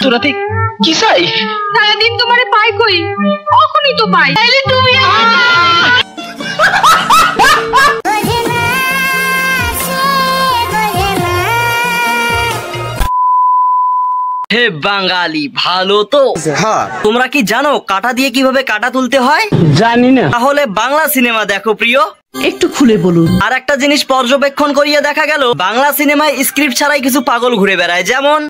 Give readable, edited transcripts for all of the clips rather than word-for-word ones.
তোরা কি চাই? সারাদিন তোমারে পাই কই, কখনই তো পাই। তাইলে তুমি হে বাঙালি, ভালো তো? তোমরা কি জানো কাটা দিয়ে কিভাবে কাটা তুলতে হয়? জানি না। তাহলে বাংলা সিনেমা দেখো প্রিয়। একটু খুলে বলুন। আর একটা জিনিস পর্যবেক্ষণ করিয়ে দেখা গেল, বাংলা সিনেমায় স্ক্রিপ্ট ছাড়াই কিছু পাগল ঘুরে বেড়ায়। যেমন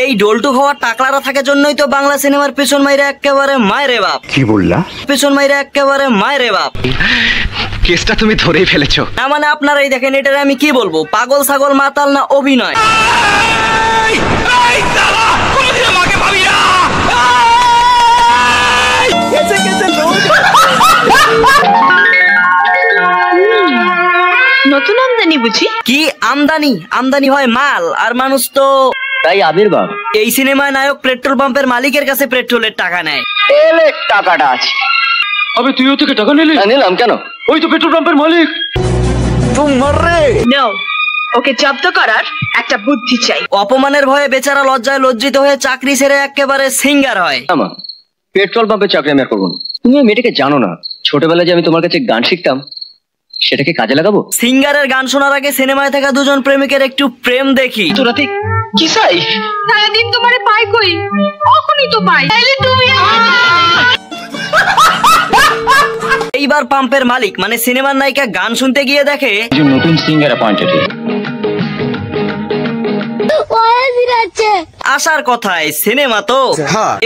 এই ডোলটু হওয়ার টাকলারা থাকার জন্যই তো বাংলা সিনেমার পেছন মাইরা একেবারে মায়েরে বাপ। কি বললা? পেছন মাইরা একেবারে মায়েরে বাপ। কেসটা তুমি ধরেই ফেলেছো। না মানে আপনারাই দেখেন, এটার আমি কি বলবো, পাগল ছাগল মাতাল না অভিনয়। নতুন আমদানি বুঝি? কি আমদানি? আমদানি হয় মাল, আর মানুষ তো তাই আবির্ভাব। এই সিনেমায় নায়ক পেট্রোল পাম্পের মালিকের কাছে পেট্রোলের টাকা নেয়। এলে টাকাটা আছে। আবে তুইও থেকে টাকা নিলি? নিলাম কেন? ওই তো পেট্রোল পাম্পের মালিক। নো, ওকে জব্দ করার একটা বুদ্ধি চাই। অপমানের ভয়ে বেচারা লজ্জায় লজ্জিত হয়ে চাকরি ছেড়ে একেবারে সিঙ্গার হয়। পেট্রোল পাম্পে চাকরি আমি আর করবো না। তুমি মেয়েটাকে জানো না, ছোটবেলায় যে আমি তোমার কাছে গান শিখতাম, সেটাকে কাজে লাগাবো। সিঙ্গারের গান শোনার আগে সিনেমায় থাকা দুজন প্রেমিকের একটু প্রেম দেখি। তোরা কি চাই? সারাদিন তোমারে পাই কই, কখনই তো পাই। তাইলে তুমি এইবার পাম্পের মালিক মানে সিনেমার নায়িকা গান শুনতে গিয়ে দেখে নতুন সিঙ্গার অ্যাপয়েন্টেড। আসার কথায় সিনেমা তো।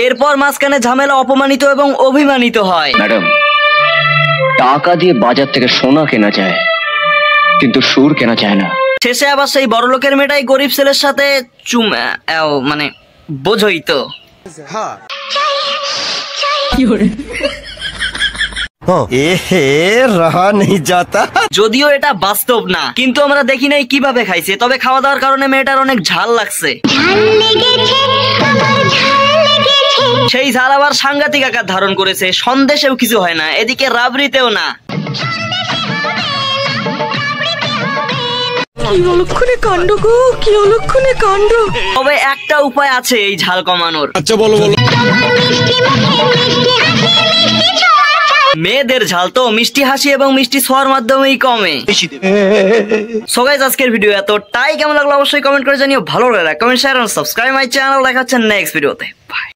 এরপর মাঝখানে ঝামেলা, অপমানিত এবং অভিমানিত হয়। ম্যাডাম, টাকা দিয়ে বাজার থেকে সোনা কেনা যায়, কিন্তু সুর কেনা যায় না। শেষে আবার সেই বড় লোকের মেয়েটাই গরিব ছেলের সাথে মানে বোঝই তো। রহা নেই যাতা। যদিও এটা বাস্তব না, কিন্তু আমরা দেখি নাই কিভাবে খাইছে। তবে খাওয়া দাওয়ার কারণে মেয়েটার অনেক ঝাল লাগছে। সেই ঝাল আবার সাংঘাতিক আকার ধারণ করেছে। সন্দেশেও কিছু হয় না, এদিকে রাবড়িতেও না। কি অলক্ষণে কাণ্ড গো, কি অলক্ষণে কাণ্ড। তবে একটা উপায় আছে এই ঝাল কমানোর। আচ্ছা বলো বলো। মেয়েদের ঝাল তো মিষ্টি হাসি এবং মিষ্টি ছোঁয়ার মাধ্যমেই কমে। সো গাইস, আজকের ভিডিও এতটাই। কেমন লাগলো অবশ্যই কমেন্ট করে জানিও। ভালো লাগলে কমেন্ট, শেয়ার এবং সাবস্ক্রাইব মাই চ্যানেল। দেখা হচ্ছে নেক্সট ভিডিওতে। বাই।